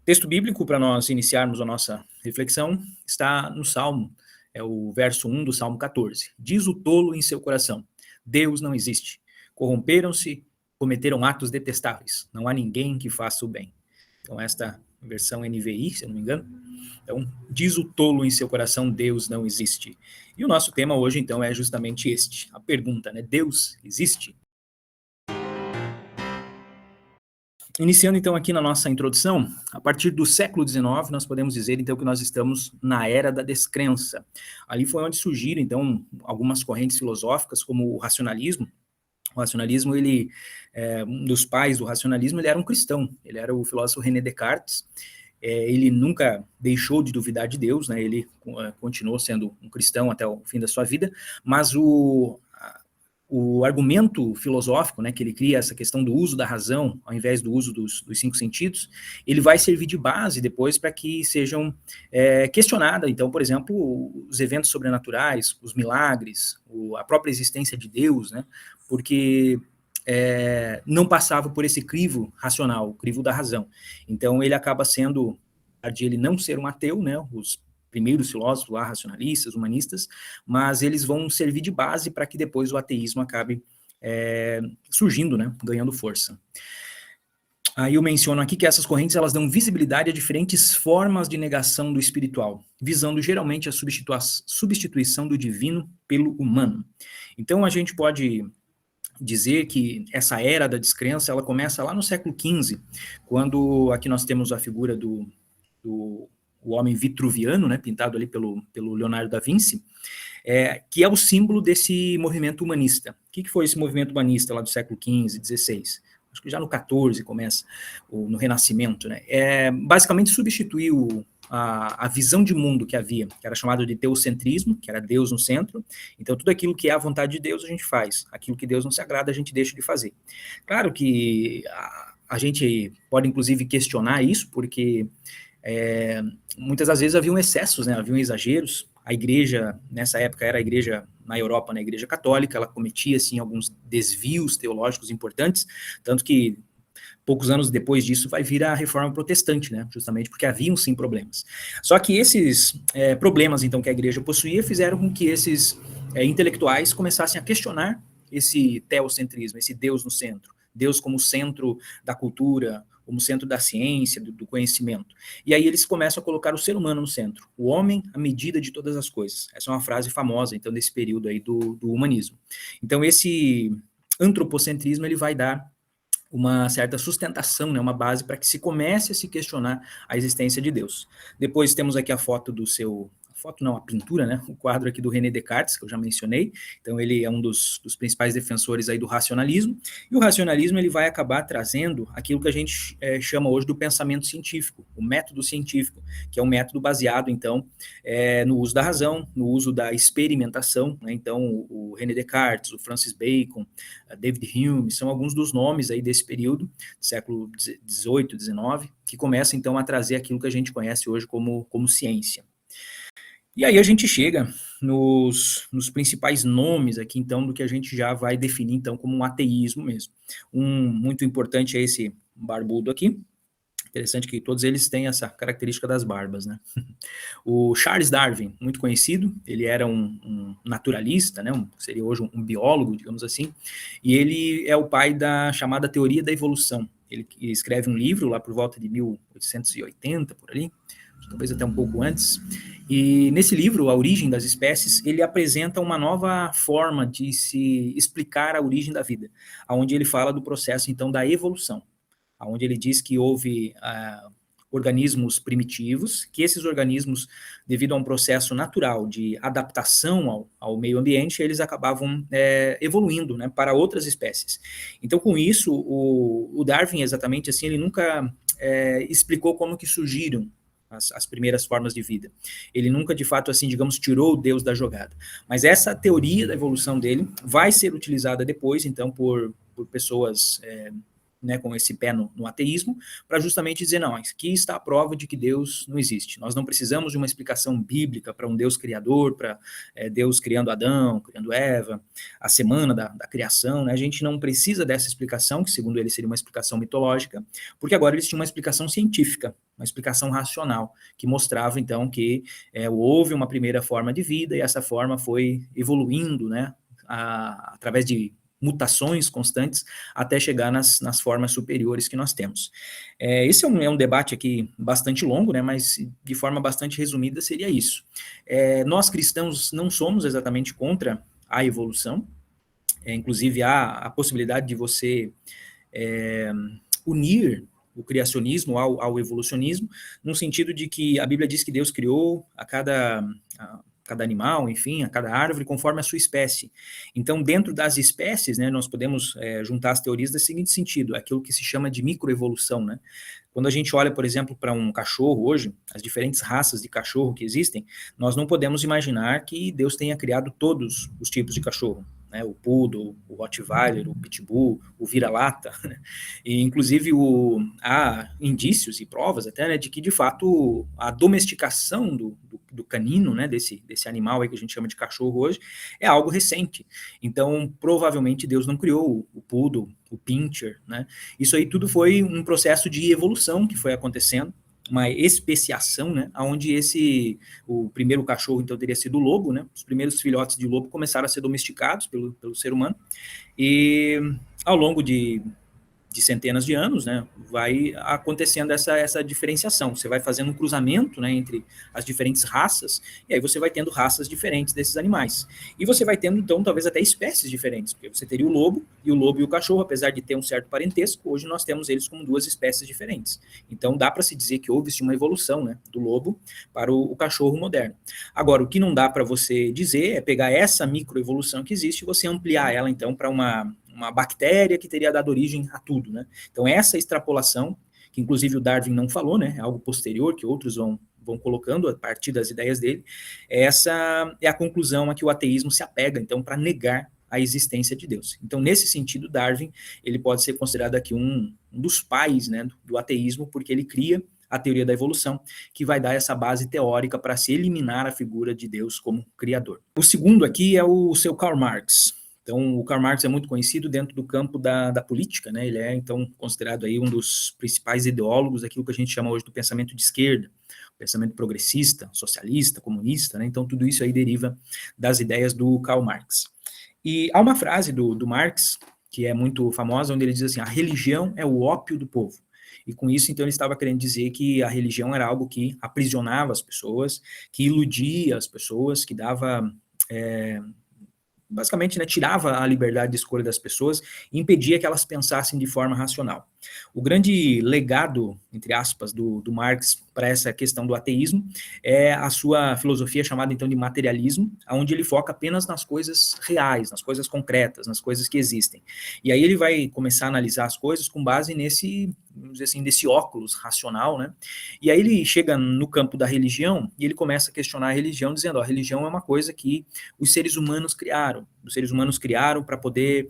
Texto bíblico para nós iniciarmos a nossa reflexão está no Salmo, é o verso 1 do Salmo 14. Diz o tolo em seu coração: Deus não existe. Corromperam-se, cometeram atos detestáveis. Não há ninguém que faça o bem. Então, esta versão NVI, se eu não me engano. Então, diz o tolo em seu coração: Deus não existe. E o nosso tema hoje, então, é justamente este. A pergunta, né? Deus existe? Iniciando então aqui na nossa introdução, a partir do século XIX, nós podemos dizer então que nós estamos na era da descrença. Ali foi onde surgiram então algumas correntes filosóficas, como o racionalismo. O racionalismo, ele, um dos pais do racionalismo, ele era um cristão, ele era o filósofo René Descartes. Ele nunca deixou de duvidar de Deus, né? Ele continuou sendo um cristão até o fim da sua vida, mas o argumento filosófico, né, que ele cria, essa questão do uso da razão, ao invés do uso dos cinco sentidos, ele vai servir de base depois para que sejam questionadas, então, por exemplo, os eventos sobrenaturais, os milagres, a própria existência de Deus, né, porque não passava por esse crivo racional, o crivo da razão. Então, ele acaba sendo, apesar de ele não ser um ateu, né, os primeiros filósofos lá, racionalistas, humanistas, mas eles vão servir de base para que depois o ateísmo acabe surgindo, né, ganhando força. Aí eu menciono aqui que essas correntes elas dão visibilidade a diferentes formas de negação do espiritual, visando geralmente a substituição do divino pelo humano. Então a gente pode dizer que essa era da descrença ela começa lá no século XV, quando aqui nós temos a figura do o homem vitruviano, né, pintado ali pelo Leonardo da Vinci, que é o símbolo desse movimento humanista. O que foi esse movimento humanista lá do século XV, XVI? Acho que já no XIV começa, no Renascimento, né? Basicamente substituiu a visão de mundo que havia, que era chamado de teocentrismo, que era Deus no centro. Então, tudo aquilo que é a vontade de Deus a gente faz, aquilo que Deus não se agrada a gente deixa de fazer. Claro que a gente pode, inclusive, questionar isso, porque muitas das vezes haviam excessos, né, haviam exageros. A igreja, nessa época, era a igreja na Europa, na igreja católica, ela cometia, assim, alguns desvios teológicos importantes, tanto que poucos anos depois disso vai vir a reforma protestante, né, justamente porque haviam, sim, problemas. Só que esses problemas, então, que a igreja possuía, fizeram com que esses intelectuais começassem a questionar esse teocentrismo, esse Deus no centro, Deus como centro da cultura, como centro da ciência, do conhecimento. E aí eles começam a colocar o ser humano no centro, o homem à medida de todas as coisas. Essa é uma frase famosa, então, desse período aí do humanismo. Então, esse antropocentrismo, ele vai dar uma certa sustentação, né, uma base para que se comece a se questionar a existência de Deus. Depois temos aqui a foto do seu... a pintura, né, o quadro aqui do René Descartes, que eu já mencionei. Então ele é um dos principais defensores aí do racionalismo, e o racionalismo ele vai acabar trazendo aquilo que a gente chama hoje do pensamento científico, o método científico, que é um método baseado, então, no uso da razão, no uso da experimentação, né? Então o René Descartes, o Francis Bacon, David Hume, são alguns dos nomes aí desse período, século XVIII, XIX, que começa então a trazer aquilo que a gente conhece hoje como ciência. E aí a gente chega nos principais nomes aqui, então, do que a gente já vai definir, então, como um ateísmo mesmo. Um muito importante é esse barbudo aqui. Interessante que todos eles têm essa característica das barbas, né? O Charles Darwin, muito conhecido, ele era um naturalista, né? Seria hoje um biólogo, digamos assim, e ele é o pai da chamada teoria da evolução. Ele escreve um livro lá por volta de 1880, por ali, talvez até um pouco antes, e nesse livro, A Origem das Espécies, ele apresenta uma nova forma de se explicar a origem da vida, onde ele fala do processo, então, da evolução, onde ele diz que houve organismos primitivos, que esses organismos, devido a um processo natural de adaptação ao meio ambiente, eles acabavam evoluindo, né, para outras espécies. Então, com isso, o Darwin, exatamente assim, ele nunca explicou como que surgiram as primeiras formas de vida. Ele nunca, de fato, assim, digamos, tirou o Deus da jogada. Mas essa teoria da evolução dele vai ser utilizada depois, então, por pessoas né, com esse pé no ateísmo, para justamente dizer, não, aqui está a prova de que Deus não existe. Nós não precisamos de uma explicação bíblica para um Deus criador, para Deus criando Adão, criando Eva, a semana da criação, né? A gente não precisa dessa explicação, que segundo ele seria uma explicação mitológica, porque agora eles tinham uma explicação científica, uma explicação racional, que mostrava então que houve uma primeira forma de vida e essa forma foi evoluindo, né, através de mutações constantes, até chegar nas formas superiores que nós temos. Esse é um debate aqui bastante longo, né, mas de forma bastante resumida seria isso. Nós cristãos não somos exatamente contra a evolução, inclusive há a possibilidade de você unir o criacionismo ao evolucionismo, no sentido de que a Bíblia diz que Deus criou a cada animal, enfim, a cada árvore, conforme a sua espécie. Então, dentro das espécies, né, nós podemos juntar as teorias do seguinte sentido, aquilo que se chama de microevolução, né? Quando a gente olha, por exemplo, para um cachorro hoje, as diferentes raças de cachorro que existem, nós não podemos imaginar que Deus tenha criado todos os tipos de cachorro, né? O poodle, o rottweiler, o pitbull, o vira-lata, né? E inclusive há indícios e provas até, né, de que de fato a domesticação do canino, né, desse animal aí que a gente chama de cachorro hoje, é algo recente. Então, provavelmente Deus não criou o poodle, o pincher, né? Isso aí tudo foi um processo de evolução que foi acontecendo, uma especiação, né, onde o primeiro cachorro, então, teria sido o lobo, né, os primeiros filhotes de lobo começaram a ser domesticados pelo ser humano, e ao longo de centenas de anos, né, vai acontecendo essa diferenciação, você vai fazendo um cruzamento, né, entre as diferentes raças, e aí você vai tendo raças diferentes desses animais, e você vai tendo, então, talvez até espécies diferentes, porque você teria o lobo e o cachorro, apesar de ter um certo parentesco, hoje nós temos eles como duas espécies diferentes, então dá para se dizer que houve uma evolução, né, do lobo para o cachorro moderno. Agora, o que não dá para você dizer é pegar essa microevolução que existe e você ampliar ela, então, para uma bactéria que teria dado origem a tudo, né? Então, essa extrapolação, que inclusive o Darwin não falou, né? É algo posterior, que outros vão colocando a partir das ideias dele, essa é a conclusão a que o ateísmo se apega, então, para negar a existência de Deus. Então, nesse sentido, Darwin, ele pode ser considerado aqui um dos pais, né, do ateísmo, porque ele cria a teoria da evolução, que vai dar essa base teórica para se eliminar a figura de Deus como criador. O segundo aqui é o seu Karl Marx. Então, o Karl Marx é muito conhecido dentro do campo da política, né? Ele é, então, considerado aí um dos principais ideólogos daquilo que a gente chama hoje do pensamento de esquerda, pensamento progressista, socialista, comunista, né? Então, tudo isso aí deriva das ideias do Karl Marx. E há uma frase do Marx, que é muito famosa, onde ele diz assim, a religião é o ópio do povo. E com isso, então, ele estava querendo dizer que a religião era algo que aprisionava as pessoas, que iludia as pessoas, que dava... basicamente, né, tirava a liberdade de escolha das pessoas e impedia que elas pensassem de forma racional. O grande legado, entre aspas, do Marx para essa questão do ateísmo é a sua filosofia chamada, então, de materialismo, onde ele foca apenas nas coisas reais, nas coisas concretas, nas coisas que existem. E aí ele vai começar a analisar as coisas com base vamos dizer assim, nesse óculos racional, né? E aí ele chega no campo da religião e ele começa a questionar a religião, dizendo, ó, a religião é uma coisa que os seres humanos criaram para poder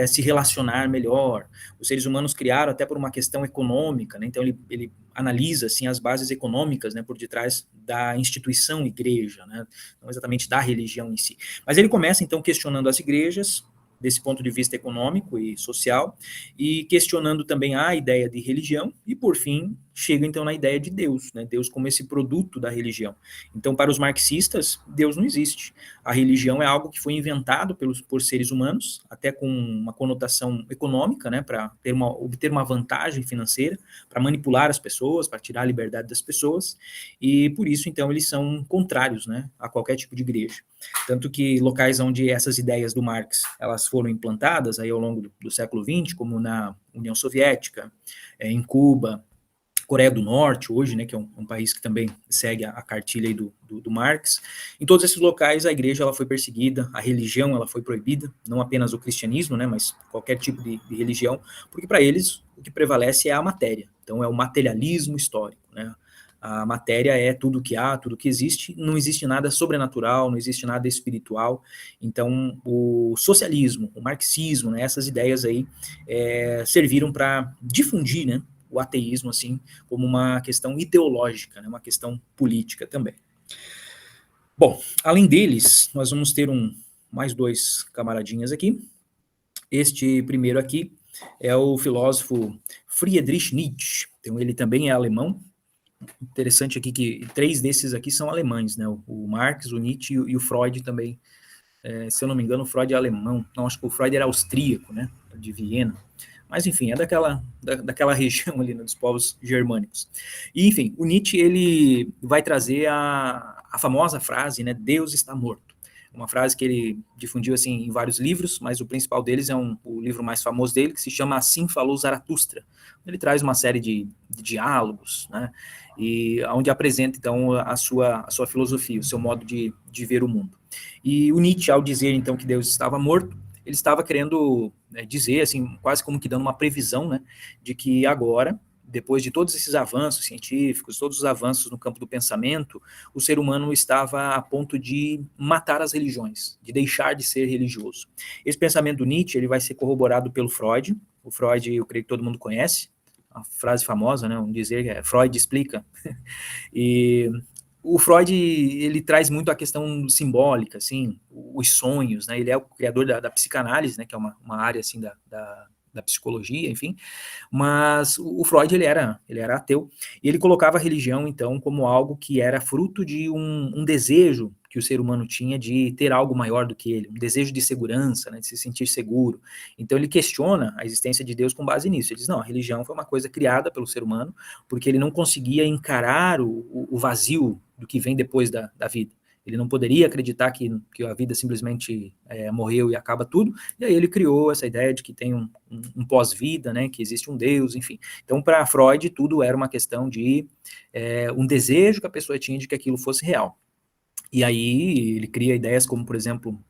se relacionar melhor, os seres humanos criaram até por uma questão econômica, né? Então ele analisa, assim, as bases econômicas, né, por detrás da instituição igreja, né? Não exatamente da religião em si. Mas ele começa, então, questionando as igrejas, desse ponto de vista econômico e social, e questionando também a ideia de religião, e por fim, chega então na ideia de Deus, né? Deus como esse produto da religião. Então, para os marxistas, Deus não existe. A religião é algo que foi inventado por seres humanos, até com uma conotação econômica, né? Para obter uma vantagem financeira, para manipular as pessoas, para tirar a liberdade das pessoas, e por isso, então, eles são contrários, né, a qualquer tipo de igreja. Tanto que locais onde essas ideias do Marx elas foram implantadas aí ao longo do século XX, como na União Soviética, em Cuba, Coreia do Norte, hoje, né, que é um país que também segue a cartilha aí do Marx, em todos esses locais a igreja ela foi perseguida, a religião ela foi proibida, não apenas o cristianismo, né, mas qualquer tipo de religião, porque para eles o que prevalece é a matéria, então é o materialismo histórico, né, A matéria é tudo que há, tudo que existe, não existe nada sobrenatural, não existe nada espiritual. Então, o socialismo, o marxismo, né, essas ideias aí serviram para difundir, né, o ateísmo, assim, como uma questão ideológica, né, uma questão política também. Bom, além deles, nós vamos ter mais dois camaradinhas aqui. Este primeiro aqui é o filósofo Friedrich Nietzsche. Então, ele também é alemão. Interessante aqui que 3 desses aqui são alemães, né? O Marx, o Nietzsche e o Freud também. Se eu não me engano, o Freud é alemão. Não, acho que o Freud era austríaco, né? De Viena. Mas, enfim, é daquela região ali, né, dos povos germânicos. E, enfim, o Nietzsche, ele vai trazer a famosa frase, né? Deus está morto. Uma frase que ele difundiu assim em vários livros, mas o principal deles é o livro mais famoso dele, que se chama Assim Falou Zaratustra. Ele traz uma série de diálogos, né, e onde apresenta, então, a sua filosofia, o seu modo de ver o mundo. E o Nietzsche, ao dizer, então, que Deus estava morto, ele estava querendo dizer, assim, quase como que dando uma previsão, né, de que agora, depois de todos esses avanços científicos, todos os avanços no campo do pensamento, o ser humano estava a ponto de matar as religiões, de deixar de ser religioso. Esse pensamento do Nietzsche, ele vai ser corroborado pelo Freud. O Freud, eu creio que todo mundo conhece, a frase famosa, né, um dizer que Freud explica. E o Freud, ele traz muito a questão simbólica, assim, os sonhos, né, ele é o criador da psicanálise, né, que é uma área, assim, da psicologia, enfim, mas o Freud, ele era ateu, e ele colocava a religião, então, como algo que era fruto de um desejo que o ser humano tinha de ter algo maior do que ele, um desejo de segurança, né, de se sentir seguro. Então ele questiona a existência de Deus com base nisso. Ele diz, não, a religião foi uma coisa criada pelo ser humano, porque ele não conseguia encarar o vazio do que vem depois da vida. Ele não poderia acreditar que a vida simplesmente morreu e acaba tudo, e aí ele criou essa ideia de que tem um pós-vida, né, que existe um Deus, enfim. Então, para Freud, tudo era uma questão de um desejo que a pessoa tinha de que aquilo fosse real. E aí ele cria ideias como, por exemplo,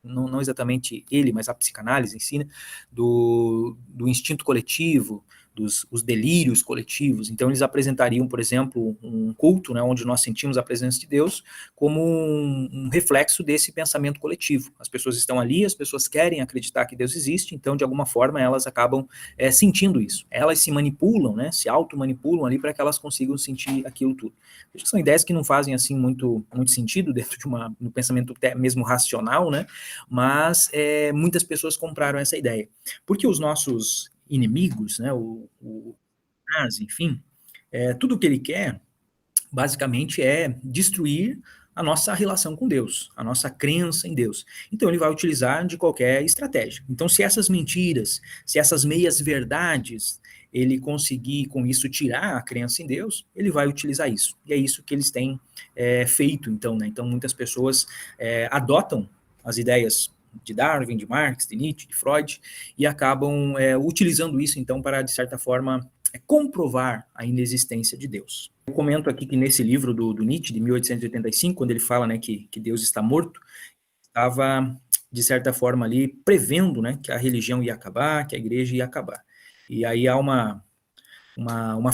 não exatamente ele, mas a psicanálise ensina, do instinto coletivo, os delírios coletivos. Então, eles apresentariam, por exemplo, um culto, né, onde nós sentimos a presença de Deus, como um reflexo desse pensamento coletivo. As pessoas estão ali, as pessoas querem acreditar que Deus existe, então, de alguma forma, elas acabam sentindo isso. Elas se manipulam, né, se auto-manipulam ali para que elas consigam sentir aquilo tudo. São ideias que não fazem, assim, muito sentido dentro de um pensamento até mesmo racional, né, mas muitas pessoas compraram essa ideia. Porque os nossos inimigos, né, o nazi, enfim, tudo que ele quer, basicamente, é destruir a nossa relação com Deus, a nossa crença em Deus. Então ele vai utilizar de qualquer estratégia. Então se essas mentiras, se essas meias verdades, ele conseguir com isso tirar a crença em Deus, ele vai utilizar isso. E é isso que eles têm feito, então, né? Então muitas pessoas adotam as ideias de Darwin, de Marx, de Nietzsche, de Freud, e acabam utilizando isso, então, para, de certa forma, comprovar a inexistência de Deus. Eu comento aqui que nesse livro do Nietzsche, de 1885, quando ele fala, né, que Deus está morto, estava, de certa forma, ali prevendo, né, que a religião ia acabar, que a igreja ia acabar. E aí há uma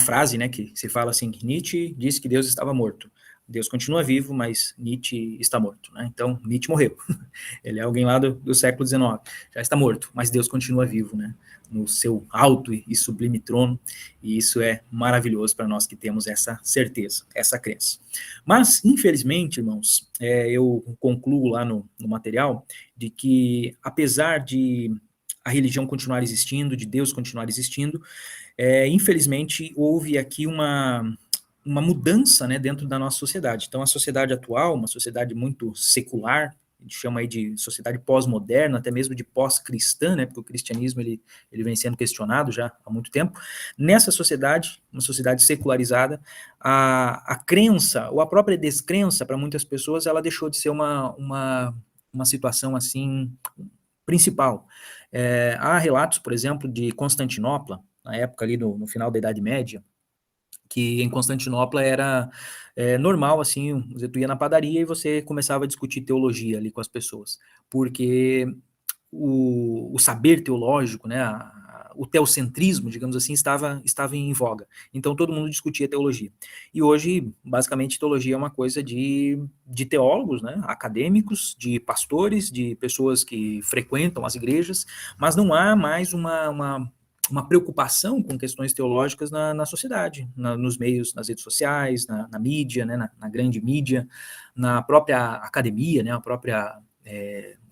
frase, né, que se fala assim, que Nietzsche disse que Deus estava morto. Deus continua vivo, mas Nietzsche está morto, né? Então, Nietzsche morreu. Ele é alguém lá do século XIX, já está morto, mas Deus continua vivo, né? No seu alto e sublime trono, e isso é maravilhoso para nós que temos essa certeza, essa crença. Mas, infelizmente, irmãos, eu concluo lá no material de que, apesar de a religião continuar existindo, de Deus continuar existindo, infelizmente houve aqui uma mudança, né, dentro da nossa sociedade. Então, a sociedade atual, uma sociedade muito secular, a gente chama aí de sociedade pós-moderna, até mesmo de pós-cristã, né, porque o cristianismo ele vem sendo questionado já há muito tempo. Nessa sociedade, uma sociedade secularizada, a crença, ou a própria descrença, para muitas pessoas, ela deixou de ser uma situação, assim, principal. Há relatos, por exemplo, de Constantinopla, na época ali no final da Idade Média, que em Constantinopla era normal, assim, tu ia na padaria e você começava a discutir teologia ali com as pessoas, porque o saber teológico, né, o teocentrismo, digamos assim, estava em voga. Então todo mundo discutia teologia. E hoje, basicamente, teologia é uma coisa de teólogos, né, acadêmicos, de pastores, de pessoas que frequentam as igrejas, mas não há mais uma preocupação com questões teológicas na sociedade, nos meios, nas redes sociais, na mídia, né, na grande mídia, na própria academia, né, a própria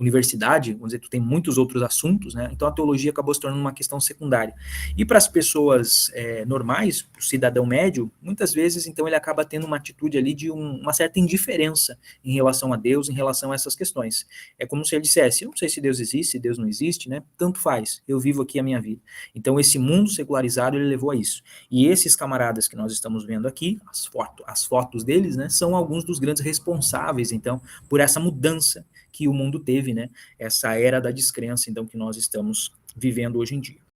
universidade, vamos dizer, tu tem muitos outros assuntos, né, então a teologia acabou se tornando uma questão secundária. E para as pessoas normais, para o cidadão médio, muitas vezes, então, ele acaba tendo uma atitude ali de uma certa indiferença em relação a Deus, em relação a essas questões. É como se ele dissesse, eu não sei se Deus existe, se Deus não existe, né, tanto faz, eu vivo aqui a minha vida. Então, esse mundo secularizado, ele levou a isso. E esses camaradas que nós estamos vendo aqui, as fotos deles, né, são alguns dos grandes responsáveis, então, por essa mudança que o mundo teve, né, essa era da descrença, então, que nós estamos vivendo hoje em dia.